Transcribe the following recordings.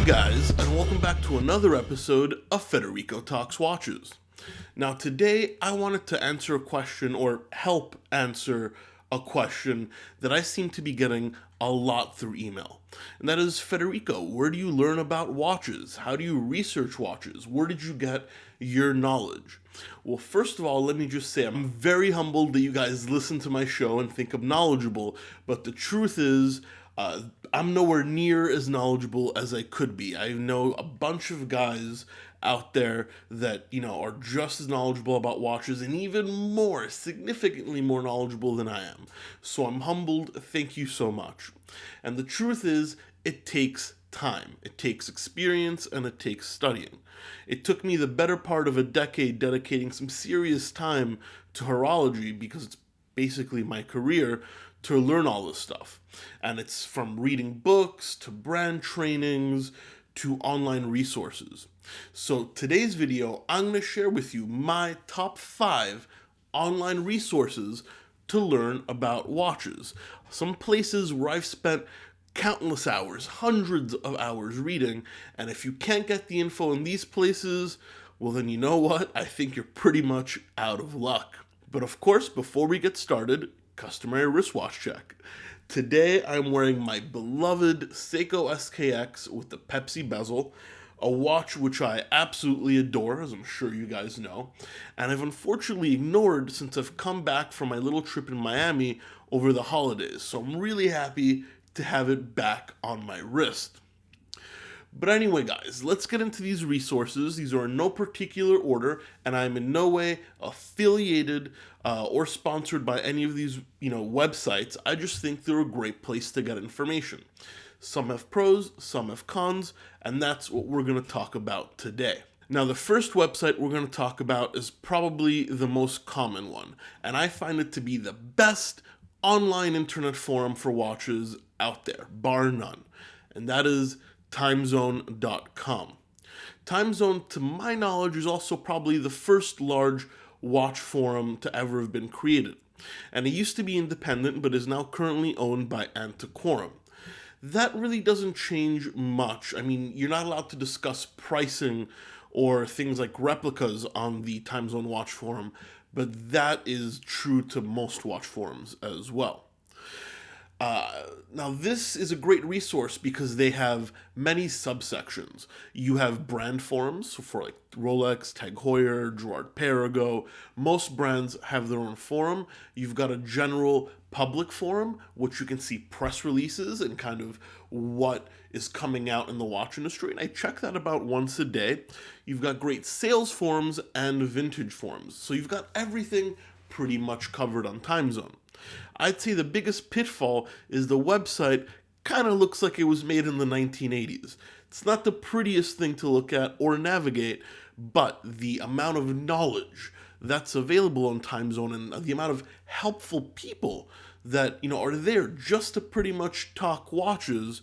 guys, and welcome back to another episode of Federico Talks Watches. Now today I wanted to answer a question, or help answer a question that I seem to be getting a lot through email. And that is, Federico, where do you learn about watches? How do you research watches? Where did you get your knowledge? Well, first of all, let me just say I'm very humbled that you guys listen to my show and think I'm knowledgeable, but the truth is, I'm nowhere near as knowledgeable as I could be. I know a bunch of guys out there that, are just as knowledgeable about watches and even more, significantly more knowledgeable than I am. So I'm humbled. Thank you so much. And the truth is, it takes time. It takes experience and it takes studying. It took me the better part of a decade dedicating some serious time to horology, because it's basically my career, to learn all this stuff. And it's from reading books to brand trainings to online resources. So today's video, I'm going to share with you my top 5 online resources to learn about watches. Some places where I've spent countless hours, hundreds of hours reading, and if you can't get the info in these places, well then you know what? I think you're pretty much out of luck. But of course, before we get started, customary wristwatch check. Today I'm wearing my beloved Seiko SKX with the Pepsi bezel, a watch which I absolutely adore, as I'm sure you guys know, and I've unfortunately ignored since I've come back from my little trip in Miami over the holidays, so I'm really happy to have it back on my wrist. But anyway, guys, let's get into these resources. These are in no particular order, and I'm in no way affiliated or sponsored by any of these, websites. I just think they're a great place to get information. Some have pros, some have cons, and that's what we're going to talk about today. Now, the first website we're going to talk about is probably the most common one, and I find it to be the best online internet forum for watches out there, bar none, and that is timezone.com. Timezone, to my knowledge, is also probably the first large watch forum to ever have been created. And it used to be independent, but is now currently owned by Antiquorum. That really doesn't change much. I mean, you're not allowed to discuss pricing or things like replicas on the Timezone watch forum, but that is true to most watch forums as well. Now, this is a great resource because they have many subsections. You have brand forums, so for like Rolex, Tag Heuer, Girard-Perregaux. Most brands have their own forum. You've got a general public forum, which you can see press releases and kind of what is coming out in the watch industry, and I check that about once a day. You've got great sales forums and vintage forums, so you've got everything pretty much covered on Timezone. I'd say the biggest pitfall is the website kind of looks like it was made in the 1980s. It's not the prettiest thing to look at or navigate, but the amount of knowledge that's available on Timezone and the amount of helpful people that, are there just to pretty much talk watches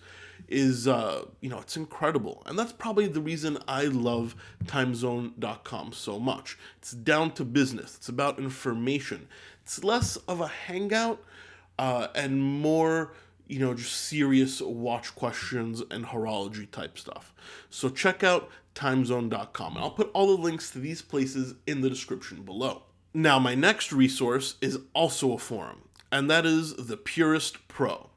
is, it's incredible. And that's probably the reason I love timezone.com so much. It's down to business. It's about information. It's less of a hangout and more, just serious watch questions and horology type stuff. So check out timezone.com, and I'll put all the links to these places in the description below. Now, my next resource is also a forum, and that is the Purist Pro.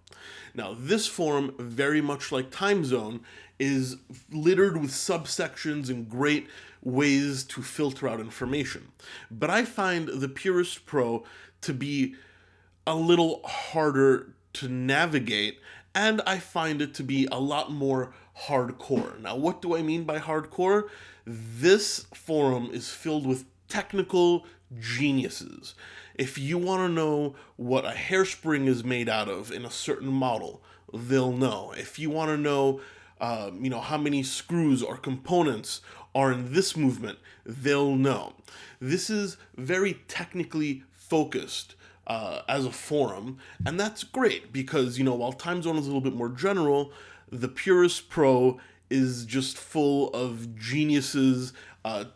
Now, this forum, very much like Timezone, is littered with subsections and great ways to filter out information. But I find the Purist Pro to be a little harder to navigate, and I find it to be a lot more hardcore. Now, what do I mean by hardcore? This forum is filled with technical geniuses. If you want to know what a hairspring is made out of in a certain model, they'll know. If you want to know, how many screws or components are in this movement, they'll know. This is very technically focused as a forum, and that's great because, while Timezone is a little bit more general, the Purist Pro is just full of geniuses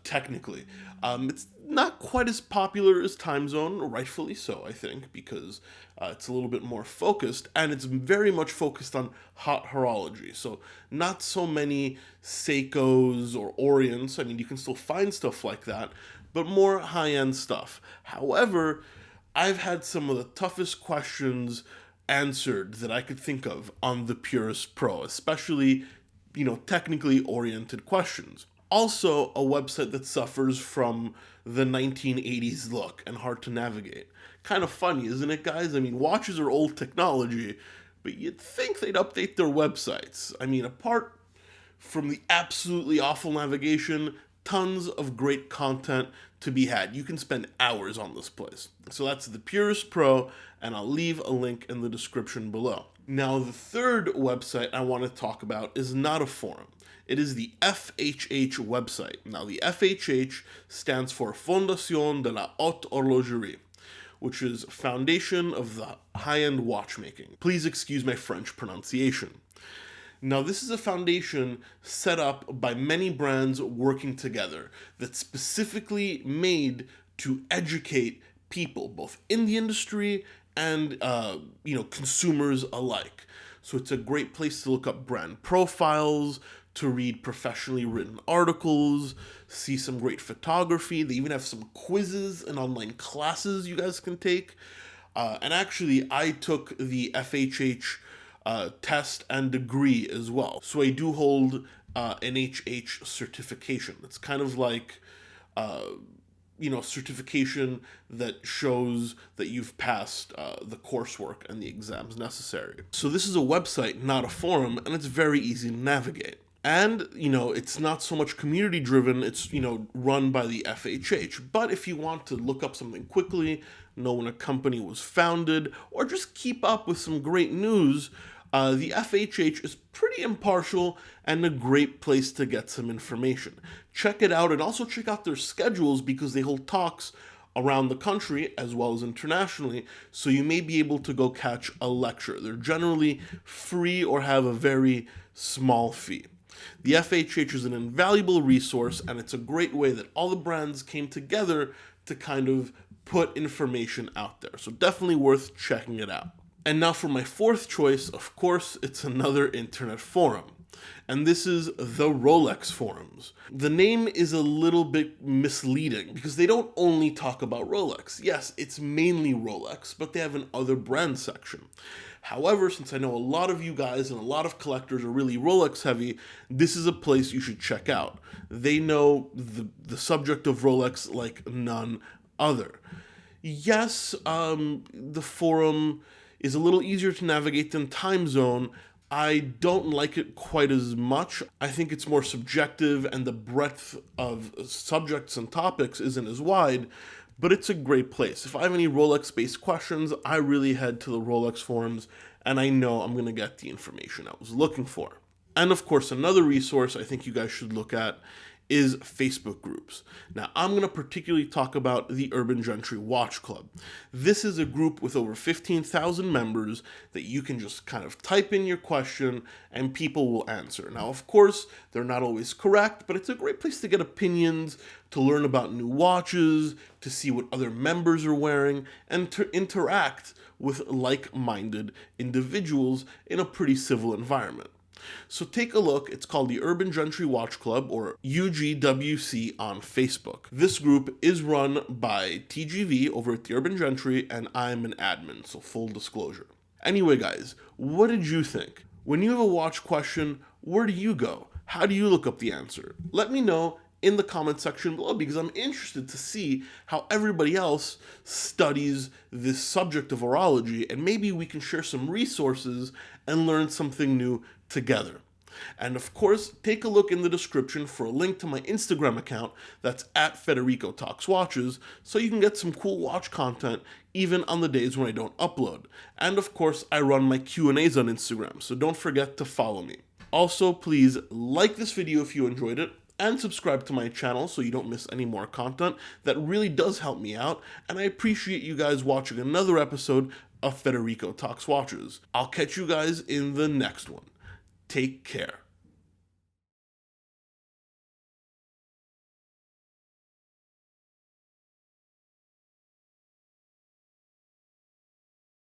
technically. It's not quite as popular as Time Zone, rightfully so, I think, because it's a little bit more focused, and it's very much focused on hot horology. So not so many Seikos or Orients. I mean, you can still find stuff like that, but more high-end stuff. However, I've had some of the toughest questions answered that I could think of on the Purist Pro, especially, technically oriented questions. Also, a website that suffers from the 1980s look and hard to navigate. Kind of funny, isn't it, guys? I mean, watches are old technology, but you'd think they'd update their websites. I mean, apart from the absolutely awful navigation, tons of great content to be had. You can spend hours on this place. So that's the Purist Pro, and I'll leave a link in the description below. Now, the third website I want to talk about is not a forum. It is the FHH website. Now, the FHH stands for Fondation de la Haute Horlogerie, which is Foundation of the High-End Watchmaking. Please excuse my French pronunciation. Now, this is a foundation set up by many brands working together that's specifically made to educate people, both in the industry and, consumers alike. So it's a great place to look up brand profiles, to read professionally written articles, see some great photography. They even have some quizzes and online classes you guys can take. And actually, I took the FHH test and degree as well. So I do hold an HH certification. It's kind of like, certification that shows that you've passed the coursework and the exams necessary. So this is a website, not a forum, and it's very easy to navigate. And, it's not so much community driven, it's, run by the FHH. But if you want to look up something quickly, know when a company was founded, or just keep up with some great news, the FHH is pretty impartial and a great place to get some information. Check it out, and also check out their schedules because they hold talks around the country as well as internationally, so you may be able to go catch a lecture. They're generally free or have a very small fee. The FHH is an invaluable resource, and it's a great way that all the brands came together to kind of put information out there. So definitely worth checking it out. And now for my fourth choice, of course, it's another internet forum. And this is the Rolex Forums. The name is a little bit misleading because they don't only talk about Rolex. Yes, it's mainly Rolex, but they have an other brand section. However, since I know a lot of you guys and a lot of collectors are really Rolex heavy, this is a place you should check out. They know the subject of Rolex like none other. Yes, the forum is a little easier to navigate than Time Zone. I don't like it quite as much. I think it's more subjective and the breadth of subjects and topics isn't as wide, but it's a great place. If I have any Rolex-based questions, I really head to the Rolex Forums, and I know I'm going to get the information I was looking for. And of course, another resource I think you guys should look at is Facebook groups. Now, I'm going to particularly talk about the Urban Gentry Watch Club. This is a group with over 15,000 members that you can just kind of type in your question and people will answer. Now, of course, they're not always correct, but it's a great place to get opinions, to learn about new watches, to see what other members are wearing, and to interact with like-minded individuals in a pretty civil environment. So take a look. It's called the Urban Gentry Watch Club, or UGWC, on Facebook. This group is run by TGV over at the Urban Gentry, and I'm an admin, so full disclosure. Anyway, guys, what did you think? When you have a watch question, where do you go? How do you look up the answer? Let me know in the comment section below, because I'm interested to see how everybody else studies this subject of horology, and maybe we can share some resources and learn something new together. And of course, take a look in the description for a link to my Instagram account that's at Federico Talks Watches, so you can get some cool watch content even on the days when I don't upload. And of course, I run my Q&As on Instagram, so don't forget to follow me. Also, please like this video if you enjoyed it, and subscribe to my channel so you don't miss any more content. That really does help me out, and I appreciate you guys watching another episode of Federico Talks Watches. I'll catch you guys in the next one. Take care.